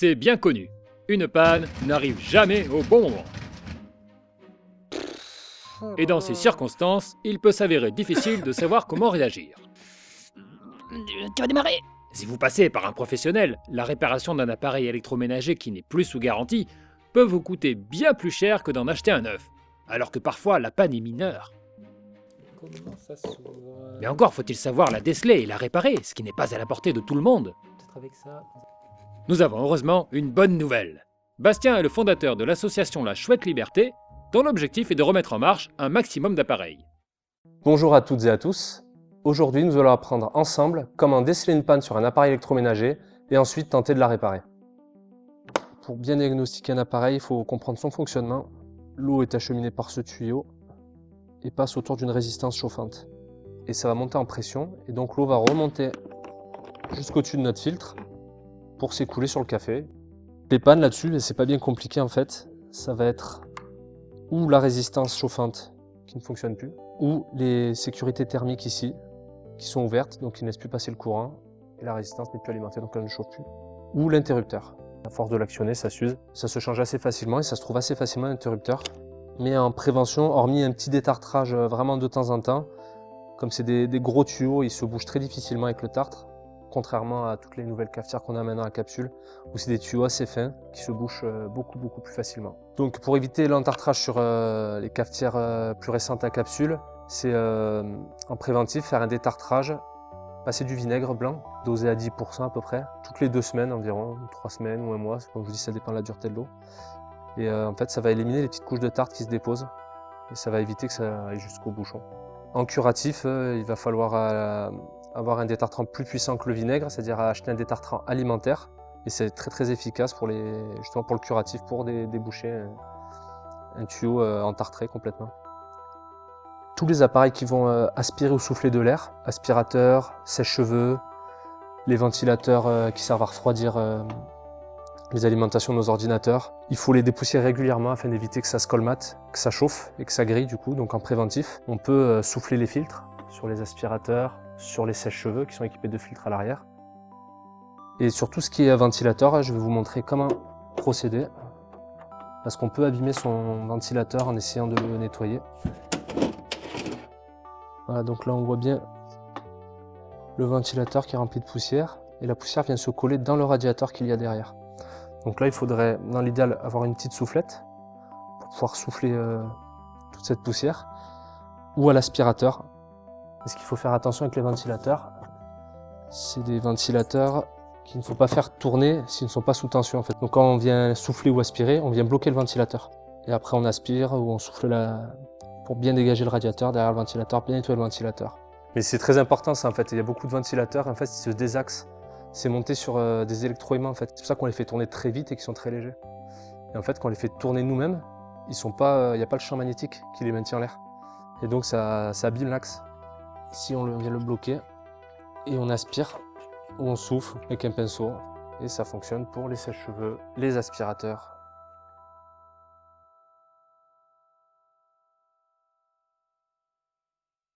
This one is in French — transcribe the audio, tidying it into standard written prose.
C'est bien connu. Une panne n'arrive jamais au bon moment. Et dans ces circonstances, il peut s'avérer difficile de savoir comment réagir. Tu vas démarrer? Si vous passez par un professionnel, la réparation d'un appareil électroménager qui n'est plus sous garantie peut vous coûter bien plus cher que d'en acheter un neuf, alors que parfois la panne est mineure. Comment ça s'ouvre? Mais encore faut-il savoir la déceler et la réparer, ce qui n'est pas à la portée de tout le monde. Peut-être avec ça. Nous avons heureusement une bonne nouvelle. Bastien est le fondateur de l'association La Chouette Liberté, dont l'objectif est de remettre en marche un maximum d'appareils. Bonjour à toutes et à tous. Aujourd'hui, nous allons apprendre ensemble comment déceler une panne sur un appareil électroménager et ensuite tenter de la réparer. Pour bien diagnostiquer un appareil, il faut comprendre son fonctionnement. L'eau est acheminée par ce tuyau et passe autour d'une résistance chauffante. Et ça va monter en pression et donc l'eau va remonter jusqu'au-dessus de notre filtre pour s'écouler sur le café. Les pannes là-dessus, c'est pas bien compliqué en fait. Ça va être ou la résistance chauffante qui ne fonctionne plus, ou les sécurités thermiques ici, qui sont ouvertes, donc qui ne laissent plus passer le courant, et la résistance n'est plus alimentée, donc elle ne chauffe plus. Ou l'interrupteur. À force de l'actionner, ça s'use. Ça se change assez facilement, et ça se trouve assez facilement l'interrupteur. Mais en prévention, hormis un petit détartrage vraiment de temps en temps, comme c'est des gros tuyaux, ils se bougent très difficilement avec le tartre, contrairement à toutes les nouvelles cafetières qu'on a maintenant à capsule, où c'est des tuyaux assez fins qui se bouchent beaucoup plus facilement. Donc pour éviter l'entartrage sur les cafetières plus récentes à capsule, c'est en préventif faire un détartrage, passer du vinaigre blanc, dosé à 10% à peu près, toutes les 2 semaines environ, 3 semaines ou un mois, comme je vous dis ça dépend de la dureté de l'eau. Et en fait ça va éliminer les petites couches de tartre qui se déposent et ça va éviter que ça aille jusqu'au bouchon. En curatif, il va falloir avoir un détartrant plus puissant que le vinaigre, c'est-à-dire acheter un détartrant alimentaire. Et c'est très efficace pour justement pour le curatif, pour déboucher un tuyau entartré complètement. Tous les appareils qui vont aspirer ou souffler de l'air, aspirateurs, sèche-cheveux, les ventilateurs qui servent à refroidir les alimentations de nos ordinateurs, il faut les dépoussiérer régulièrement afin d'éviter que ça se colmate, que ça chauffe et que ça grille du coup. Donc en préventif, on peut souffler les filtres sur les aspirateurs, sur les sèche-cheveux qui sont équipés de filtres à l'arrière. Et sur tout ce qui est ventilateur, je vais vous montrer comment procéder. Parce qu'on peut abîmer son ventilateur en essayant de le nettoyer. Voilà, donc là on voit bien le ventilateur qui est rempli de poussière. Et la poussière vient se coller dans le radiateur qu'il y a derrière. Donc là il faudrait, dans l'idéal, avoir une petite soufflette pour pouvoir souffler toute cette poussière. Ou à l'aspirateur. Ce qu'il faut faire attention avec les ventilateurs, c'est des ventilateurs qu'il ne faut pas faire tourner s'ils ne sont pas sous tension en fait. Donc quand on vient souffler ou aspirer, on vient bloquer le ventilateur. Et après on aspire ou on souffle pour bien dégager le radiateur derrière le ventilateur, bien nettoyer le ventilateur. Mais c'est très important ça en fait, il y a beaucoup de ventilateurs en fait, ils se désaxent. C'est monté sur des électroaimants en fait. C'est pour ça qu'on les fait tourner très vite et qu'ils sont très légers. Et en fait quand on les fait tourner nous-mêmes, il n'y a pas le champ magnétique qui les maintient en l'air. Et donc ça abîme l'axe. Ici on vient le bloquer et on aspire ou on souffle avec un pinceau et ça fonctionne pour les sèche-cheveux, les aspirateurs